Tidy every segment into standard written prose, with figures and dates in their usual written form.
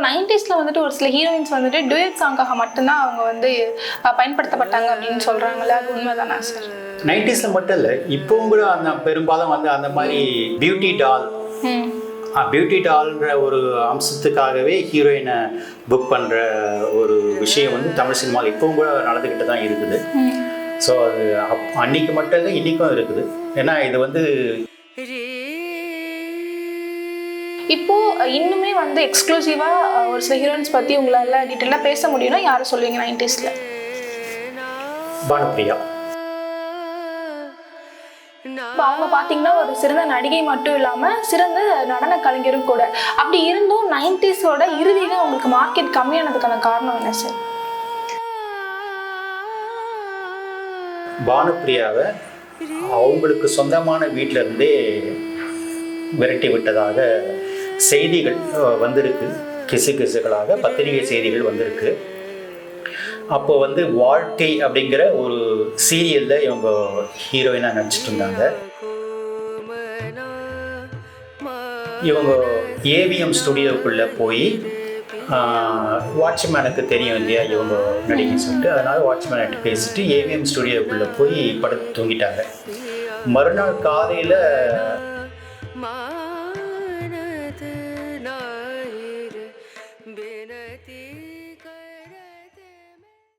நைன்டிஸ்ல வந்துட்டு ஒரு சில ஹீரோயின்ஸ் வந்துட்டு டுயட் சாங்காக மட்டும்தான் அவங்க வந்து பயன்படுத்தப்பட்டாங்க அப்படின்னு சொல்றாங்கல்ல, அது உண்மைதானா சார்? நைன்டிஸ்ல மட்டும் இல்லை, இப்பவும் கூட அந்த பெரும்பாலும் வந்து அந்த மாதிரி பியூட்டி டால்ன்ற ஒரு அம்சத்துக்காகவே ஹீரோயினை புக் பண்ணுற ஒரு விஷயம் வந்து தமிழ் சினிமாவில் இப்பவும் கூட நடந்துக்கிட்டு தான் இருக்குது. ஸோ அது அன்னைக்கு மட்டும் இல்லை, இன்றைக்கும் இருக்குது. ஏன்னா இது வந்து இப்போ இன்னுமே வந்து எக்ஸ்க்ளூசிவா ஒரு சில ஹீரோயின்ஸ் பற்றி உங்களால் டீட்டெயிலாக பேச முடியும்னா யாரை சொல்லுவீங்க நைன்டிஸ்ல? பானுப்பிரியா. இப்போ அவங்க பார்த்தீங்கன்னா ஒரு சிறந்த நடிகை மட்டும் இல்லாமல் சிறந்த நடன கலைஞரும் கூட. அப்படி இருந்தும் நைன்டிஸோட இறுதியில் உங்களுக்கு மார்க்கெட் கம்மியானதுக்கான காரணம் என்ன சார்? பானுப்பிரியாவை அவங்களுக்கு சொந்தமான வீட்டில இருந்தே விரட்டி விட்டதாக செய்திகள் வந்திருக்கு. கிசுகளாக பத்திரிகை செய்திகள் வந்திருக்கு. அப்போ வந்து வாழ்க்கை அப்படிங்கிற ஒரு சீரியலில் இவங்க ஹீரோயினாக நடிச்சிட்டு இருந்தாங்க. இவங்க ஏவிஎம் ஸ்டுடியோக்குள்ளே போய் வாட்ச்மேனுக்கு தெரியும் இல்லையா இவங்க நடிகைன்னு சொல்லிட்டு, அதனால் வாட்ச்மேன்கிட்ட பேசிட்டு ஏவிஎம் ஸ்டுடியோக்குள்ளே போய் படுத்து தூங்கிட்டாங்க. மறுநாள் காலையில்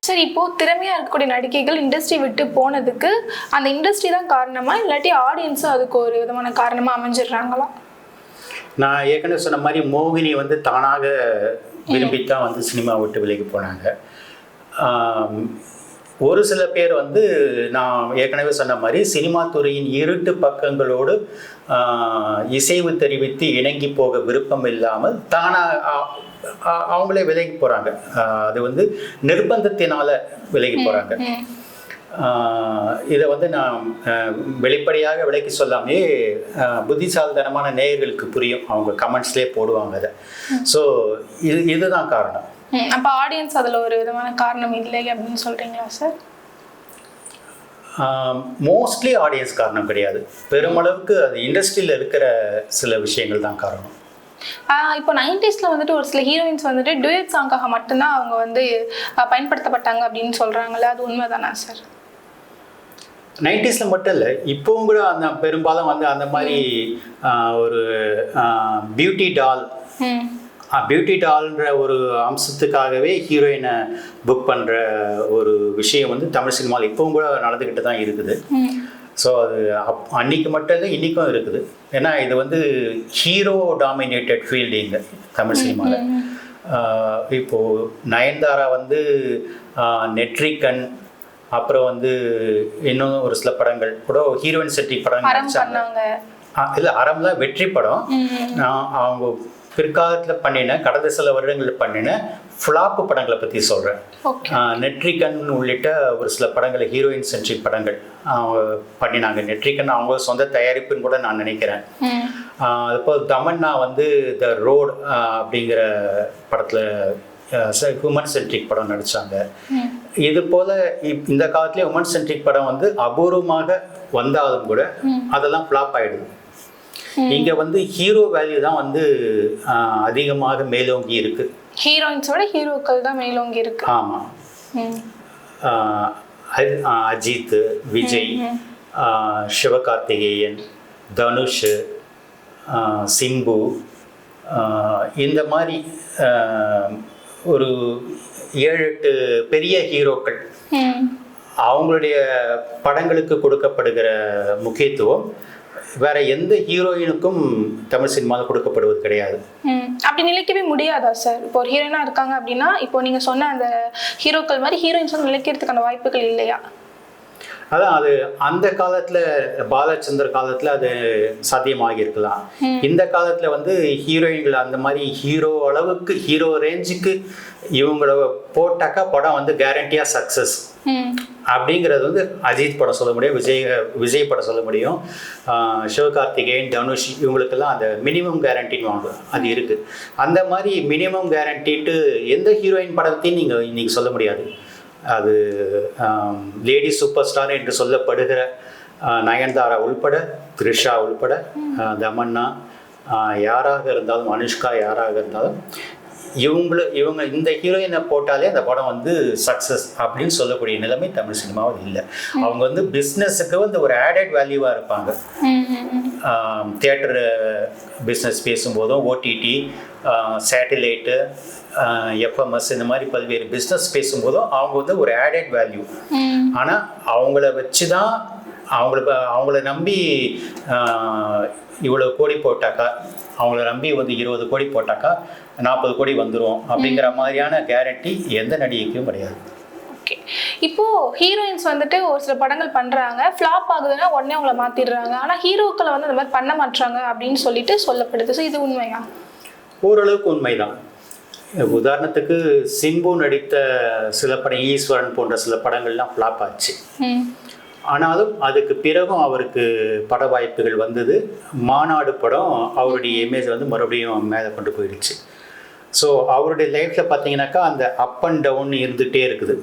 சரி, இப்போ திறமையா இருக்கக்கூடிய நடிகைகள் இண்டஸ்ட்ரி விட்டு போனதுக்கு அந்த இண்டஸ்ட்ரி தான் காரணமா, இல்லாட்டி ஆடியன்ஸும் அதுக்கு ஒரு விதமான காரணமா அமைஞ்சிடுறாங்களா? நான் ஏற்கனவே சொன்ன மாதிரி மோகினி வந்து தானாக விரும்பித்தான் வந்து சினிமா விட்டு விலகி போனாங்க. ஒரு சில பேர் வந்து நான் ஏற்கனவே சொன்ன மாதிரி சினிமா துறையின் இருட்டு பக்கங்களோடு இசைவு தெரிவித்து இணங்கி போக விருப்பம் இல்லாமல் தானாக அவங்களே விலகி போகிறாங்க. அது வந்து நிர்பந்தத்தினால விலகி போகிறாங்க. இதை வந்து நான் வெளிப்படையாக விலக்கி சொல்லாமே புத்திசாலித்தனமான நேயர்களுக்கு புரியும், அவங்க கமெண்ட்ஸ்லேயே போடுவாங்க அதை. ஸோ இதுதான் காரணம். அப்போ ஆடியன்ஸ் அதில் ஒரு விதமான காரணம் இல்லை அப்படின்னு சொல்கிறீங்களா சார்? மோஸ்ட்லி ஆடியன்ஸ் காரணம் கிடையாது. பெருமளவுக்கு அது இண்டஸ்ட்ரியில் இருக்கிற சில விஷயங்கள் தான் காரணம். இப்போ நைன்டிஸ்ல வந்துட்டு ஒரு சில ஹீரோயின்ஸ் வந்துட்டு டுயட் சாங்காக மட்டும்தான் அவங்க வந்து பயன்படுத்தப்பட்டாங்க அப்படின்னு சொல்கிறாங்கல்ல, அது உண்மைதானா சார்? நைன்டிஸில் மட்டும் இல்லை, இப்போவும் கூட அந்த பெரும்பாலும் வந்து அந்த மாதிரி ஒரு பியூட்டி டால்ன்ற ஒரு அம்சத்துக்காகவே ஹீரோயினை புக் பண்ணுற ஒரு விஷயம் வந்து தமிழ் சினிமாவில் இப்போவும் கூட நடந்துக்கிட்டு தான் இருக்குது. ஸோ அது அன்னைக்கு மட்டும் இல்லை, இன்றைக்கும் இருக்குது. ஏன்னா இது வந்து ஹீரோ டாமினேட்டட் ஃபீல்டிங்க தமிழ் சினிமாவில். இப்போது நயன்தாரா வந்து நெட்ரிகன், அப்புறம் வந்து இன்னும் ஒரு சில படங்கள் கூட ஹீரோயின் சென்ட்ரிக் படம் நடிச்சாங்க. இல்லை, அறம்லாம் வெற்றி படம். அவங்க பிற்காலத்தில் பண்ணின கடந்த சில வருடங்களில் பண்ணின ஃப்ளாப்பு படங்களை பற்றி சொல்கிறேன். நெட்ரிகன் உள்ளிட்ட ஒரு சில படங்களை ஹீரோயின் சென்ட்ரிக் படங்கள் அவங்க பண்ணினாங்க. நெட்ரிகன் அவங்க சொந்த தயாரிப்புன்னு கூட நான் நினைக்கிறேன். இப்போ தமன்னா வந்து த ரோட் அப்படிங்கிற படத்தில் ஹியூமன் சென்ட்ரிக் படம் நடித்தாங்க. இது போல் இந்த காலத்துலேயே ஹியூமன் சென்ட்ரிக் படம் வந்து அபூர்வமாக வந்தாலும் கூட அதெல்லாம் ஃப்ளாப் ஆகிடுது. இங்கே வந்து ஹீரோ வேல்யூ தான் வந்து அதிகமாக மேலோங்கி இருக்கு. ஹீரோயின்ஸோட ஹீரோக்கள் தான் மேலோங்கி இருக்கு. ஆமாம். அஜித், விஜய், சிவகார்த்திகேயன், தனுஷ், சிம்பு, இந்த மாதிரி ஒரு 7-8 பெரிய ஹீரோக்கள் அவங்களுடைய படங்களுக்கு கொடுக்கப்படுகிற முக்கியத்துவம் வேற எந்த ஹீரோயினுக்கும் தமிழ் சினிமாவில் கொடுக்கப்படுவது கிடையாது. அப்படி நிலைக்கவே முடியாதா சார்? இப்போ ஒரு ஹீரோயினா இருக்காங்க அப்படின்னா, இப்போ நீங்க சொன்ன அந்த ஹீரோக்கள் மாதிரி ஹீரோயின்ஸ் வந்து நிலைக்கிறதுக்கான வாய்ப்புகள் இல்லையா? அதான் அது அந்த காலத்தில் பாலச்சந்தர் காலத்தில் அது சாத்தியமாகி இருக்கலாம். இந்த காலத்தில் வந்து ஹீரோயின்கள் அந்த மாதிரி ஹீரோ அளவுக்கு ஹீரோ ரேஞ்சுக்கு இவங்கள போட்டாக்கா படம் வந்து கேரண்டியாக சக்ஸஸ் அப்படிங்கிறது வந்து அஜித் படம் சொல்ல முடியும், விஜய் படம் சொல்ல முடியும், சிவகார்த்திகேயன், தனுஷ் இவங்களுக்கெல்லாம் அந்த மினிமம் கேரண்டின்னு வாங்க அது இருக்குது. அந்த மாதிரி மினிமம் கேரண்டிட்டு எந்த ஹீரோயின் படத்தையும் நீங்கள் இன்னைக்கு சொல்ல முடியாது. அது லேடி சூப்பர் ஸ்டார் என்று சொல்லப்படுகிற நயன்தாரா உள்பட, த்ரிஷா உள்பட, தமன்னா யாராக இருந்தாலும், அனுஷ்கா யாராக இருந்தாலும் இவங்க இந்த ஹீரோயினை போட்டாலே அந்த படம் வந்து சக்ஸஸ் அப்படின்னு சொல்லக்கூடிய நிலைமை தமிழ் சினிமாவில் இல்லை. அவங்க வந்து பிஸ்னஸுக்கு வந்து ஒரு ஆடட் வேல்யூவாக இருப்பாங்க. தியேட்டர் பிஸ்னஸ் பேசும்போதும் ஓடிடி, சேட்டிலைட்டு, எஃப்எம்எஸ் இந்த மாதிரி பல்வேறு பிஸ்னஸ் பேசும்போதும் அவங்க வந்து ஒரு ஆடட் வேல்யூ. ஆனால் அவங்கள வச்சு தான் அவங்கள நம்பி இவ்வளோ கோடி போட்டாக்கா, அவங்கள நம்பி வந்து 20 கோடி போட்டாக்கா 40 கோடி வந்துடும் அப்படிங்கிற மாதிரியான கேரண்டி எந்த நடிகைக்கும் கிடையாது. ஓகே, இப்போ ஹீரோயின்ஸ் வந்துட்டு ஒரு சில படங்கள் பண்றாங்க, ஃப்ளாப் ஆகுதுன்னா உடனே அவங்கள மாத்திடுறாங்க. ஆனா ஹீரோக்களை வந்து அந்த மாதிரி பண்ண மாட்டாங்க அப்படின்னு சொல்லிட்டு சொல்லப்படுது. ஸோ இது உண்மையா? ஓரளவுக்கு உண்மைதான். உதாரணத்துக்கு சிம்பு நடித்த சில படம், ஈஸ்வரன் போன்ற சில படங்கள்லாம் ஃப்ளாப் ஆச்சு. ஆனாலும் அதுக்கு பிறகும் அவருக்கு பட வாய்ப்புகள் வந்தது. மாநாடு படம் அவருடைய இமேஜ் வந்து மறுபடியும் மேலே கொண்டு போயிடுச்சு. ஸோ அவருடைய லைஃப்பில் பார்த்தீங்கன்னாக்கா அந்த அப் அண்ட் டவுன் இருந்துகிட்டே இருக்குது.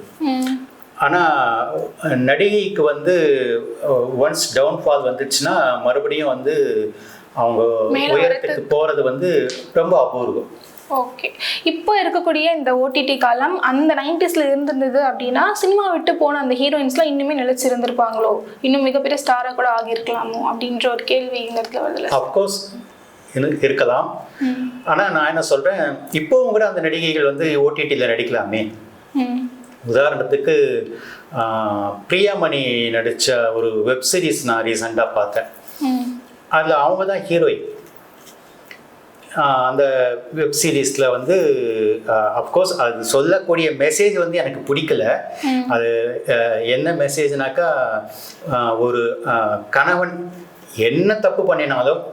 ஆனால் நடிகைக்கு வந்து ஒன்ஸ் டவுன்ஃபால் வந்துச்சுன்னா மறுபடியும் வந்து அவங்க உயரத்துக்கு போகிறது வந்து ரொம்ப அபூர்வம். ஓகே, இப்போ இருக்கக்கூடிய இந்த ஓடிடி காலம் அந்த 90ஸ்ல இருந்திருந்தது அப்படின்னா சினிமா விட்டு போன அந்த ஹீரோயின்ஸ்லாம் இன்னுமே நிலைச்சிருந்திருப்பாங்களோ, இன்னும் மிகப்பெரிய ஸ்டாராக கூட ஆகியிருக்கலாமோ அப்படின்ற ஒரு கேள்வி இந்த இடத்துல வருது. அஃப்கோர்ஸ் இருக்கலாம். ஆனால் நான் என்ன சொல்கிறேன், இப்போவும் கூட அந்த நடிகைகள் வந்து ஓடிடியில் நடிக்கலாமே. உதாரணத்துக்கு பிரியாமணி நடித்த ஒரு வெப் சீரிஸ் நான் ரீசெண்டாக பார்த்தேன். அதில் அவங்க தான் ஹீரோயின். அந்த வெப் சீரீஸில் வந்து அஃப்கோர்ஸ் அது சொல்லக்கூடிய மெசேஜ் வந்து எனக்கு பிடிக்கல. அது என்ன மெசேஜ்னாக்கா, ஒரு கணவன் என்ன தப்பு பண்ணினாலும்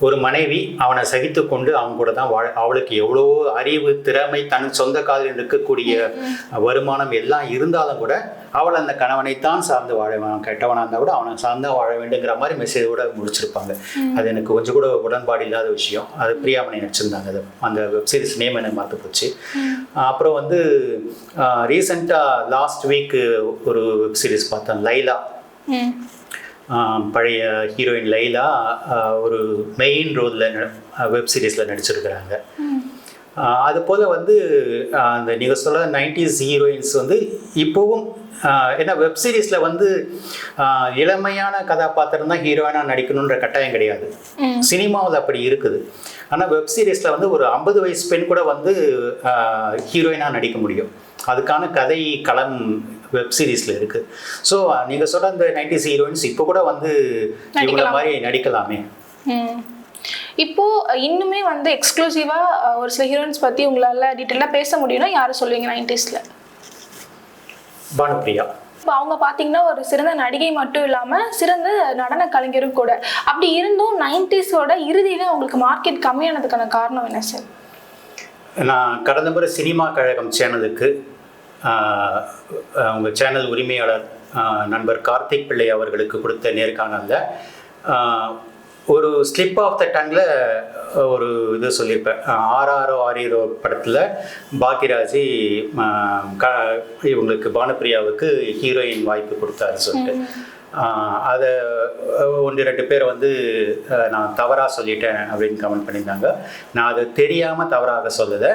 ஒரு மனைவி அவனை சகித்து கொண்டு அவங்க கூட தான் அவளுக்கு எவ்வளோ அறிவு, திறமை, தன் சொந்த காலில் இருக்கக்கூடிய வருமானம் எல்லாம் இருந்தாலும் கூட அவள் அந்த கணவனைத்தான் சார்ந்து வாழ, கெட்டவனாக இருந்தால் கூட அவனை சார்ந்து வாழ வேண்டுங்கிற மாதிரி மெசேஜோட முடிச்சிருப்பாங்க. அது எனக்கு கொஞ்சம் கூட உடன்பாடு இல்லாத விஷயம். அது பிரியாமணி நடிச்சிருந்தாங்க. அது அந்த வெப்சீரிஸ் நேம் எனக்கு மாற்ற போச்சு. அப்புறம் வந்து ரீசெண்டாக லாஸ்ட் வீக் ஒரு வெப்சீரிஸ் பார்த்தேன், லைலா. பழைய ஹீரோயின் லைலா ஒரு மெயின் ரோலில் வெப் சீரிஸில் நடிச்சிருக்கிறாங்க. அது போல் வந்து அந்த நீங்கள் சொல்ல 90s ஹீரோயின்ஸ் வந்து இப்போவும் ஏன்னா வெப் சீரிஸில் வந்து இளமையான கதாபாத்திரம் தான் ஹீரோயினாக நடிக்கணுன்ற கட்டாயம் கிடையாது. சினிமாவில் அப்படி இருக்குது. ஆனால் வெப் சீரிஸில் வந்து ஒரு 50 வயசு பெண் கூட வந்து ஹீரோயினாக நடிக்க முடியும். அதுக்கான கதை களம் வெப் சீரிஸில் இருக்குது. ஸோ நீங்கள் சொல்கிற அந்த 90s ஹீரோயின்ஸ் இப்போ கூட வந்து இவங்கள மாதிரி நடிக்கலாமே. இப்போ இன்னுமே வந்து எக்ஸ்க்ளூசிவாக ஒரு சில ஹீரோயின்ஸ் பற்றி உங்களால் டீட்டெயிலாக பேச முடியும்னா யாரை சொல்லுவீங்க 90ஸ்ல? பானுப்பிரியா. இப்போ அவங்க பார்த்தீங்கன்னா ஒரு சிறந்த நடிகை மட்டும் இல்லாமல் சிறந்த நடன கலைஞரும் கூட. அப்படி இருந்தும் 90ஸோட இறுதியில் அவங்களுக்கு மார்க்கெட் கம்மியானதுக்கான காரணம் என்ன சார்? நான் கடந்த முறை சினிமா கழகம் சேனலுக்கு அவங்க சேனல் உரிமையாளர் நண்பர் கார்த்திக் பிள்ளை அவர்களுக்கு கொடுத்த நேர்காணலில் ஒரு ஸ்லிப் ஆஃப் த டங்கில் ஒரு இது சொல்லியிருப்பேன். ஆறாரோ ஆரீரோ படத்தில் பாக்கியராஜ் இவங்களுக்கு பானுப்பிரியாவுக்கு ஹீரோயின் வாய்ப்பு கொடுத்தாரு சொல்லிட்டு அதை 1-2 பேர் வந்து நான் தவறாக சொல்லிட்டேன் அப்படின்னு கமெண்ட் பண்ணியிருந்தாங்க. நான் அது தெரியாமல் தவறாக சொல்லலை,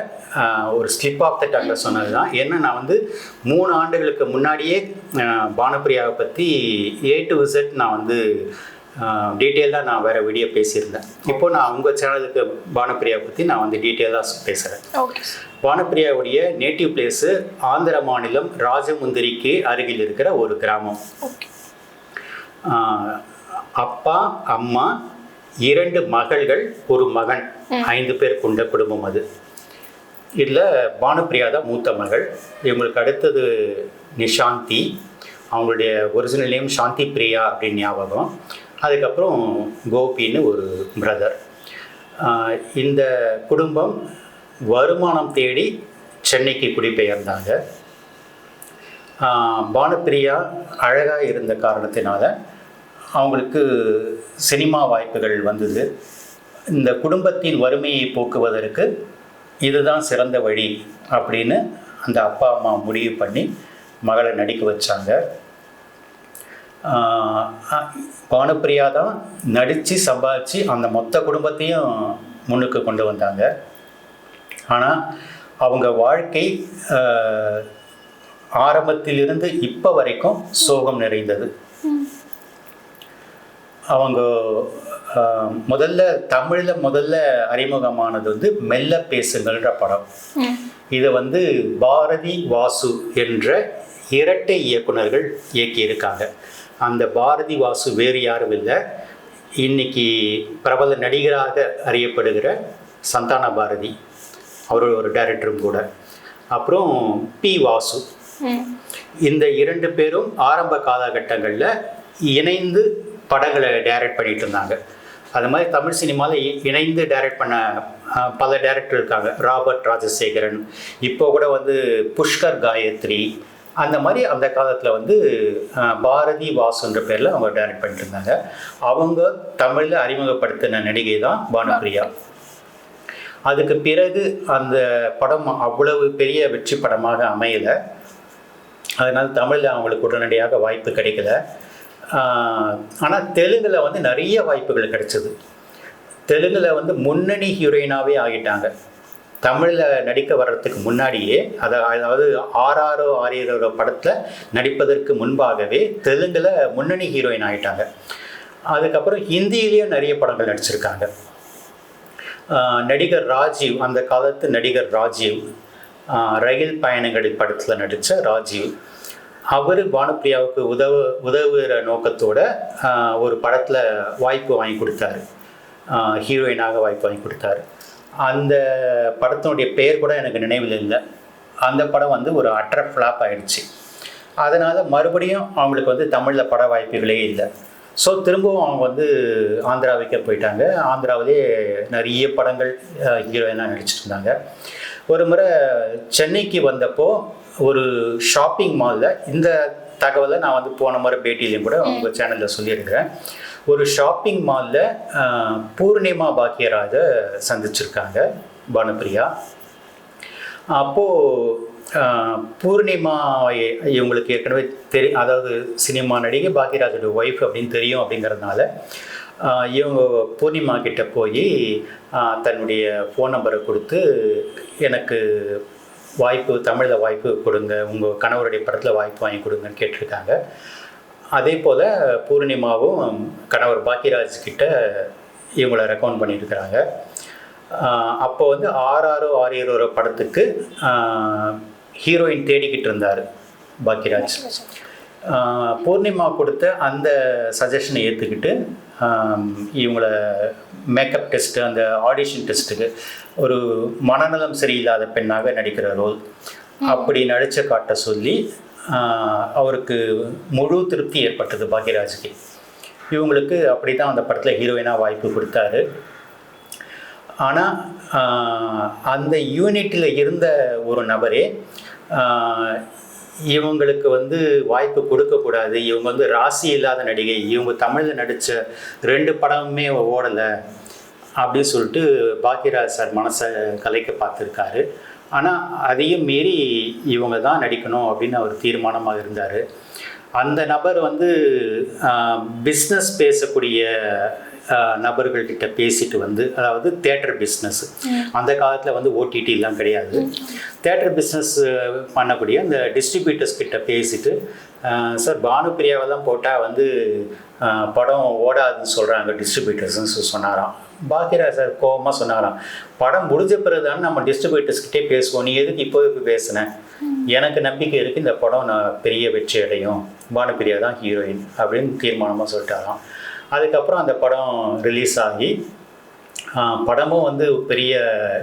ஒரு ஸ்லிப் ஆஃப் த டங்கில் சொன்னது தான். ஏன்னா நான் வந்து 3 ஆண்டுகளுக்கு முன்னாடியே பானுப்பிரியாவை பற்றி A to Z நான் வந்து டீட்டெயிலாக நான் வேறு வீடியோ பேசியிருந்தேன். இப்போது நான் உங்கள் சேனலுக்கு பானுப்பிரியாவை பற்றி நான் வந்து டீட்டெயிலாக பேசுகிறேன். பானுப்பிரியாவுடைய நேட்டிவ் பிளேஸு ஆந்திர மாநிலம் ராஜமுந்திரிக்கு அருகில் இருக்கிற ஒரு கிராமம். அப்பா, அம்மா, 2 மகள்கள், ஒரு மகன், 5 பேர் கொண்ட குடும்பம் அது. இதில் பானுப்பிரியா தான் மூத்த மகள். இவங்களுக்கு அடுத்தது நிஷாந்தி, அவங்களுடைய ஒரிஜினல் நேம் சாந்தி பிரியா அப்படின்னு ஞாபகம். அதுக்கப்புறம் கோபின்னு ஒரு பிரதர். இந்த குடும்பம் வருமானம் தேடி சென்னைக்கு குடிபெயர்ந்தாங்க. பானுப்பிரியா அழகாக இருந்த காரணத்தினால அவங்களுக்கு சினிமா வாய்ப்புகள் வந்தது. இந்த குடும்பத்தின் வறுமையை போக்குவதற்கு இதுதான் சிறந்த வழி அப்படின்னு அந்த அப்பா அம்மா முடிவு பண்ணி மகளை நடிக்க வச்சாங்க. பானுப்பிரியா தான் நடித்து சம்பாதிச்சு அந்த மொத்த குடும்பத்தையும் முன்னுக்கு கொண்டு வந்தாங்க. ஆனால் அவங்க வாழ்க்கை ஆரம்பத்திலிருந்து இப்போ வரைக்கும் சோகம் நிறைந்தது. அவங்க முதல்ல தமிழில் அறிமுகமானது வந்து மெல்ல பேசுங்கள்ன்ற படம். இதை வந்து பாரதி வாசு என்ற இரட்டை இயக்குனர்கள் இயக்கியிருக்காங்க. அந்த பாரதி வாசு வேறு யாரும் இல்லை, இன்னைக்கு பிரபல நடிகராக அறியப்படுகிற சந்தான பாரதி, அவர் ஒரு டைரக்டரும் கூட. அப்புறம் பி வாசு. இந்த 2 பேரும் ஆரம்ப காலகட்டங்களில் இணைந்து படங்களை டைரக்ட் பண்ணிட்டு இருந்தாங்க. அது மாதிரி தமிழ் சினிமாவில் இணைந்து டைரக்ட் பண்ண பல டைரக்டர் இருக்காங்க. ராபர்ட் ராஜசேகரன், இப்போ கூட வந்து புஷ்கர் காயத்ரி, அந்த மாதிரி அந்த காலத்தில் வந்து பாரதி வாசுன்ற பேரில் அவங்க டைரக்ட் பண்ணிட்டு இருந்தாங்க. அவங்க தமிழில் அறிமுகப்படுத்தின நடிகை தான் பானுப்பிரியா. அதுக்கு பிறகு அந்த படம் அவ்வளவு பெரிய வெற்றி படமாக அமையலை. அதனால் தமிழில் அவங்களுக்கு உடனடியாக வாய்ப்பு கிடைக்கல. ஆனால் தெலுங்கில் வந்து நிறைய வாய்ப்புகள் கிடைச்சிது. தெலுங்கில் வந்து முன்னணி ஹீரோயினாகவே ஆகிட்டாங்க. தமிழில் நடிக்க வர்றதுக்கு முன்னாடியே, அதாவது ஆறாரோ ஆரியரோ படத்தில் நடிப்பதற்கு முன்பாகவே தெலுங்கில் முன்னணி ஹீரோயின் ஆகிட்டாங்க. அதுக்கப்புறம் ஹிந்தியிலேயும் நிறைய படங்கள் நடிச்சிருக்காங்க. நடிகர் ராஜீவ், அந்த காலத்து நடிகர் ராஜீவ், ரயில் பயணங்கள் படத்தில் நடித்த ராஜீவ், அவர் பானுப்பிரியாவுக்கு உதவுகிற நோக்கத்தோட ஒரு படத்தில் வாய்ப்பு வாங்கி கொடுத்தாரு, ஹீரோயினாக வாய்ப்பு வாங்கி கொடுத்தாரு. அந்த படத்தினுடைய பெயர் கூட எனக்கு நினைவில் இல்லை. அந்த படம் வந்து ஒரு அட்டர் ஃப்ளாப் ஆயிடுச்சு. அதனால் மறுபடியும் அவங்களுக்கு வந்து தமிழில் பட வாய்ப்புகளே இல்லை. ஸோ திரும்பவும் அவங்க வந்து ஆந்திராவுக்கே போயிட்டாங்க. ஆந்திராவிலே நிறைய படங்கள் ஹீரோயினாக நடிச்சிட்டு இருந்தாங்க. ஒரு முறை சென்னைக்கு வந்தப்போ ஒரு ஷாப்பிங் மாலில், இந்த தகவலை நான் வந்து போன முறை பேட்டியிலையும் கூட உங்கள் சேனலில் சொல்லியிருக்கிறேன், ஒரு ஷாப்பிங் மாலில் பூர்ணிமா பாக்கியராஜை சந்திச்சிருக்காங்க பானுப்பிரியா. அப்போது பூர்ணிமா இவங்களுக்கு ஏற்கனவே அதாவது சினிமா நடிகை பாக்கியராஜோட ஒய்ஃப் அப்படின்னு தெரியும். அப்படிங்கிறதுனால இவங்க பூர்ணிமா கிட்ட போய் தன்னுடைய ஃபோன் நம்பரை கொடுத்து எனக்கு வாய்ப்பு, தமிழில் வாய்ப்பு கொடுங்க, உங்கள் கணவருடைய படத்தில் வாய்ப்பு வாங்கி கொடுங்கன்னு கேட்டிருக்காங்க. அதே போல் பூர்ணிமாவும் கணவர் பாக்கியராஜ் கிட்ட இவங்களை ரெக்கமெண்ட் பண்ணியிருக்கிறாங்க. அப்போ வந்து ஆறாரோ ஆரியரோ படத்துக்கு ஹீரோயின் தேடிக்கிட்டு இருந்தார் பாக்கியராஜ். பூர்ணிமா கொடுத்த அந்த சஜஷனை ஏற்றுக்கிட்டு இவங்கள மேக்கப் டெஸ்ட்டு, அந்த ஆடிஷன் டெஸ்ட்டுக்கு, ஒரு மனநலம் சரியில்லாத பெண்ணாக நடிக்கிற ரோல் அப்படி நடித்த காட்ட சொல்லி அவருக்கு முழு திருப்தி ஏற்பட்டது பாக்கியராஜுக்கு. இவங்களுக்கு அப்படி தான் அந்த படத்தில் ஹீரோயினாக வாய்ப்பு கொடுத்தாரு. ஆனால் அந்த யூனிட்டில் இருந்த ஒரு நபரே இவங்களுக்கு வந்து வாய்ப்பு கொடுக்கக்கூடாது, இவங்க வந்து ராசி இல்லாத நடிகை, இவங்க தமிழில் நடித்த 2 படமுமே ஓடலை அப்படின்னு சொல்லிட்டு பாக்கியராஜ் சார் மனசை கலைக்க பார்த்துருக்காரு. ஆனால் அதையும் மீறி இவங்க தான் நடிக்கணும் அப்படின்னு அவர் தீர்மானமாக இருந்தார். அந்த நபர் வந்து பிஸ்னஸ் பேசக்கூடிய நபர்கள்கிட்ட பேசிட்டு வந்து, அதாவது தேட்டர் பிஸ்னஸ், அந்த காலத்தில் வந்து ஓடிடிலாம் கிடையாது, தேட்டர் பிஸ்னஸ் பண்ணக்கூடிய அந்த டிஸ்ட்ரிபியூட்டர்ஸ் கிட்ட பேசிட்டு, சார் பானுப்பிரியாவெல்லாம் போட்டால் வந்து படம் ஓடாதுன்னு சொல்கிறாங்க டிஸ்ட்ரிபியூட்டர்ஸ்ன்னு சொன்னாராம். பாக்கியராஜ் சார் கோபமாக சொன்னாராம், படம் முடிஞ்ச பிறகு தானே நம்ம டிஸ்ட்ரிபியூட்டர்ஸ்கிட்டே பேசுவோம், நீ எதுக்கு இப்போ பேசுனேன், எனக்கு நம்பிக்கை இருக்குது இந்த படம் நான் பெரிய வெற்றி அடையும், பானுப்பிரியா தான் ஹீரோயின் அப்படின்னு தீர்மானமாக சொல்லிட்டாராம். அதுக்கப்புறம் அந்த படம் ரிலீஸ் ஆகி படமும் வந்து பெரிய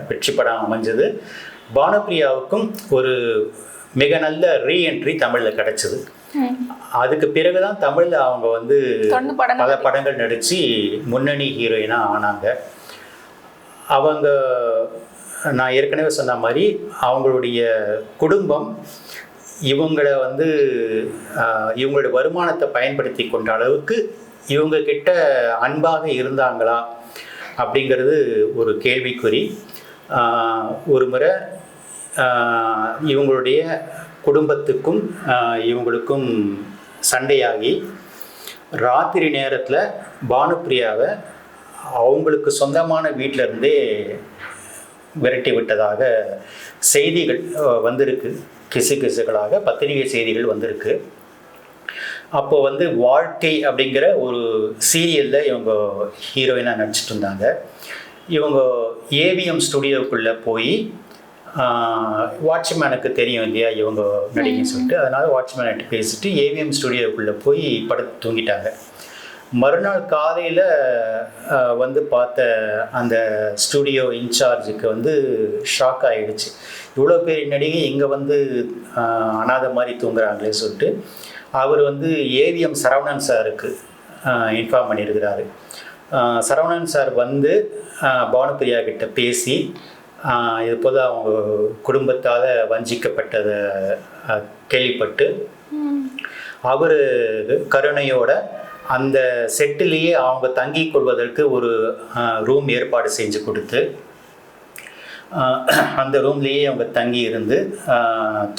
வெற்றி படம் அமைஞ்சது. பானுப்பிரியாவுக்கும் ஒரு மிக நல்ல ரீஎன்ட்ரி தமிழில் கிடச்சிது. அதுக்கு பிறகு தான் தமிழில் அவங்க வந்து பல படங்கள் நடித்து முன்னணி ஹீரோயினாக ஆனாங்க. அவங்க நான் ஏற்கனவே சொன்ன மாதிரி அவங்களுடைய குடும்பம் இவங்களை வந்து இவங்களுடைய வருமானத்தை பயன்படுத்தி கொண்ட அளவுக்கு இவங்க கிட்ட அன்பாக இருந்தாங்களா அப்படிங்கிறது ஒரு கேள்விக்குறி. ஒரு முறை இவங்களுடைய குடும்பத்துக்கும் இவங்களுக்கும் சண்டையாகி ராத்திரி நேரத்தில் பானுப்பிரியாவை அவங்களுக்கு சொந்தமான வீட்டிலருந்தே விரட்டி விட்டதாக செய்திகள் வந்திருக்கு. கிசுகளாக பத்திரிகை செய்திகள் வந்திருக்கு. அப்போ வந்து வாழ்க்கை அப்படிங்கிற ஒரு சீரியலில் இவங்க ஹீரோயினாக நடிச்சிட்டு இருந்தாங்க. இவங்க ஏவிஎம் ஸ்டுடியோக்குள்ளே போய் வாட்ச்மேனுக்கு தெரியும் இல்லையா இவங்க நடிகைன்னு சொல்லிட்டு, அதனால் வாட்ச்மேன்கிட்ட பேசிட்டு ஏவிஎம் ஸ்டுடியோக்குள்ளே போய் படுத்து தூங்கிட்டாங்க. மறுநாள் காலையில் வந்து பார்த்த அந்த ஸ்டுடியோ இன்சார்ஜுக்கு வந்து ஷாக் ஆகிடுச்சு. இவ்வளோ பெரிய நடிகை இங்கே வந்து அனாதை மாதிரி தூங்குறாங்களே சொல்லிட்டு அவர் வந்து ஏவிஎம் சரவணன் சாருக்கு இன்ஃபார்ம் பண்ணியிருக்கிறாரு. சரவணன் சார் வந்து பானுப்பிரியா கிட்ட பேசி இது போல் அவங்க குடும்பத்தால் வஞ்சிக்கப்பட்டதை கேள்விப்பட்டு அவர் கருணையோட அந்த செட்டிலேயே அவங்க தங்கி கொள்வதற்கு ஒரு ரூம் ஏற்பாடு செஞ்சு கொடுத்து அந்த ரூம்லேயே அவங்க தங்கி இருந்து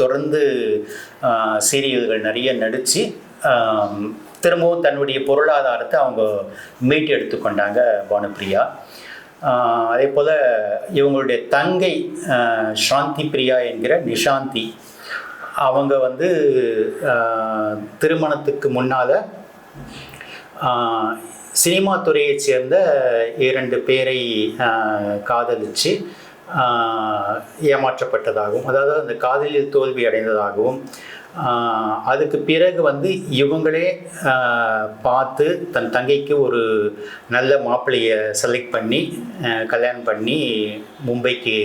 தொடர்ந்து சீரியல்கள் நிறைய நடித்து திரும்பவும் தன்னுடைய பொருளாதாரத்தை அவங்க மீட்டு எடுத்துக்கொண்டாங்க பானுப்பிரியா. அதே போல் இவங்களுடைய தங்கை சாந்தி பிரியா என்கிற நிஷாந்தி அவங்க வந்து திருமணத்துக்கு முன்னால் சினிமா துறையை சேர்ந்த 2 பேரை காதலித்து ஏமாற்றப்பட்டதாகவும், அதாவது அந்த காதலில் தோல்வி அடைந்ததாகவும், அதுக்கு பிறகு வந்து இவங்களே பார்த்து தன் தங்கைக்கு ஒரு நல்ல மாப்பிள்ளையை செலக்ட் பண்ணி கல்யாணம் பண்ணி மும்பைக்கு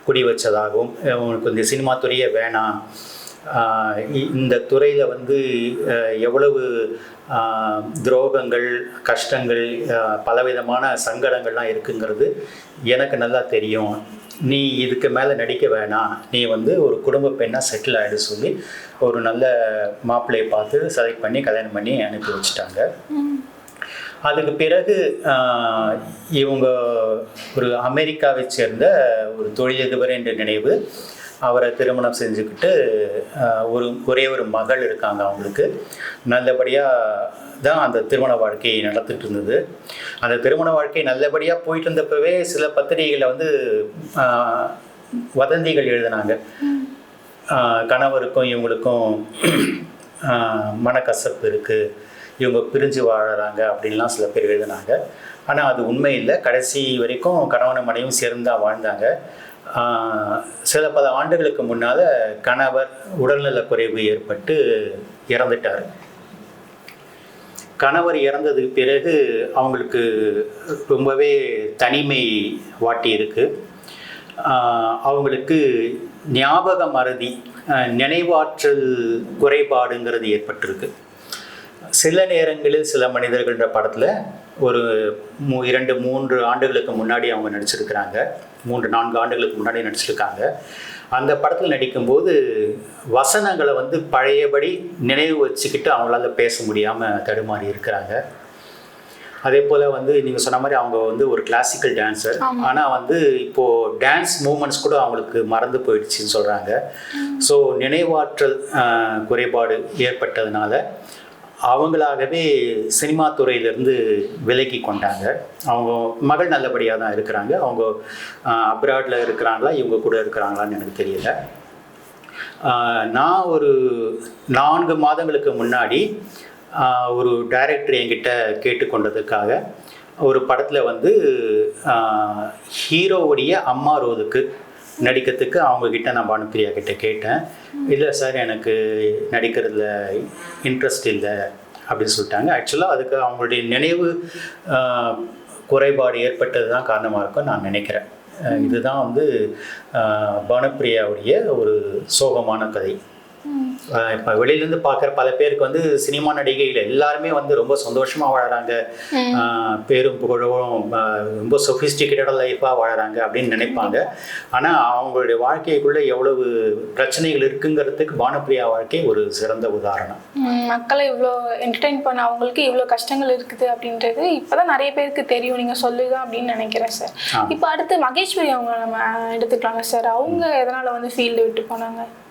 குடி வச்சதாகவும், அவங்களுக்கு இந்த சினிமா துறையே வேணாம், இந்த துறையில் வந்து எவ்வளவு துரோகங்கள், கஷ்டங்கள், பலவிதமான சங்கடங்கள்லாம் இருக்குங்கிறது எனக்கு நல்லா தெரியும், நீ இதுக்கு மேலே நடிக்க வேணாம், நீ வந்து ஒரு குடும்ப பெண்ணாக செட்டில் ஆகிடு சொல்லி ஒரு நல்ல மாப்பிள்ளையை பார்த்து செலக்ட் பண்ணி கல்யாணம் பண்ணி அனுப்பி வச்சுட்டாங்க. அதுக்கு பிறகு இவங்க ஒரு அமெரிக்காவை சேர்ந்த ஒரு தொழிலதிபர் என்ற நினைவு அவரை திருமணம் செஞ்சுக்கிட்டு ஒரே ஒரு மகள் இருக்காங்க அவங்களுக்கு. நல்லபடியாக தான் அந்த திருமண வாழ்க்கையை நடத்திட்டு இருந்தது. அந்த திருமண வாழ்க்கை நல்லபடியாக போயிட்டு இருந்தப்பவே சில பத்திரிகைகளில் வந்து வதந்திகள் எழுதினாங்க. கணவருக்கும் இவங்களுக்கும் மனக்கசப்பு இருக்குது, இவங்க பிரிஞ்சு வாழறாங்க அப்படின்லாம் சில பேர் எழுதினாங்க. ஆனால் அது உண்மை இல்லை. கடைசி வரைக்கும் கணவன் மனைவியும் சேர்ந்து தான் வாழ்ந்தாங்க. சில பல ஆண்டுகளுக்கு முன்னால் கணவர் உடல்நலக் குறைவு ஏற்பட்டு இறந்துட்டார். கணவர் இறந்ததுக்கு பிறகு அவங்களுக்கு ரொம்பவே தனிமை வாட்டி இருக்கு. அவங்களுக்கு ஞாபக மறதி, நினைவாற்றல் குறைபாடுங்கிறது ஏற்பட்டிருக்கு. சில நேரங்களில் சில மனிதர்கள்ன்ற படத்தில் ஒரு 2-3 ஆண்டுகளுக்கு முன்னாடி அவங்க நடிச்சிருக்கிறாங்க, 3-4 ஆண்டுகளுக்கு முன்னாடி நடிச்சிருக்காங்க. அந்த படத்தில் நடிக்கும்போது வசனங்களை வந்து பழையபடி நினைவு வச்சுக்கிட்டு அவங்களால பேச முடியாமல் தடுமாறி இருக்கிறாங்க. அதே போல் வந்து நீங்கள் சொன்ன மாதிரி அவங்க வந்து ஒரு கிளாசிக்கல் டான்ஸர், ஆனால் வந்து இப்போது டான்ஸ் மூமெண்ட்ஸ் கூட அவங்களுக்கு மறந்து போயிடுச்சுன்னு சொல்கிறாங்க. ஸோ நினைவாற்றல் குறைபாடு ஏற்பட்டதுனால அவங்களாகவே சினிமா துறையிலேருந்து விலகி கொண்டாங்க. அவங்க மகள் நல்லபடியாக தான் இருக்கிறாங்க. அவங்க அப்ராடில் இருக்கிறாங்களா, இவங்க கூட இருக்கிறாங்களான்னு எனக்கு தெரியல. நான் ஒரு 4 மாதங்களுக்கு முன்னாடி ஒரு டைரக்டர் என்கிட்ட கேட்டுக்கொண்டதுக்காக ஒரு படத்தில் வந்து ஹீரோவுடைய அம்மா ரோலுக்கு நடிக்கிறதுக்கு அவங்கக்கிட்ட நான் பானுப்பிரியா கிட்ட கேட்டேன். இல்லை சார், எனக்கு நடிக்கிறதுல இன்ட்ரெஸ்ட் இல்லை அப்படின்னு சொல்லிட்டாங்க. ஆக்சுவலாக அதுக்கு அவங்களுடைய நினைவு குறைபாடு ஏற்பட்டது தான் காரணமாக இருக்கும் நான் நினைக்கிறேன். இதுதான் வந்து பானுப்பிரியாவுடைய ஒரு சோகமான கதை. இப்போ வெளியிலேருந்து பார்க்குற பல பேருக்கு வந்து சினிமா நடிகைகள் எல்லாருமே வந்து ரொம்ப சந்தோஷமாக வாழறாங்க, பேரும் புகழும், ரொம்ப சொஃபிஸ்டிகேட்டடாக லைஃபாக வாழறாங்க அப்படின்னு நினைப்பாங்க. ஆனால் அவங்களுடைய வாழ்க்கைக்குள்ளே எவ்வளவு பிரச்சனைகள் இருக்குங்கிறதுக்கு பானுப்பிரியா வாழ்க்கை ஒரு சிறந்த உதாரணம். மக்களை இவ்வளோ என்டர்டெயின் பண்ண அவங்களுக்கு இவ்வளோ கஷ்டங்கள் இருக்குது அப்படின்றது இப்போதான் நிறைய பேருக்கு தெரியும், நீங்கள் சொல்லுங்க அப்படின்னு நினைக்கிறேன் சார். இப்போ அடுத்து மகேஸ்வரி அவங்க நம்ம எடுத்துக்கலாங்க சார். அவங்க எதனால் வந்து ஃபீல்டு விட்டு போனாங்க?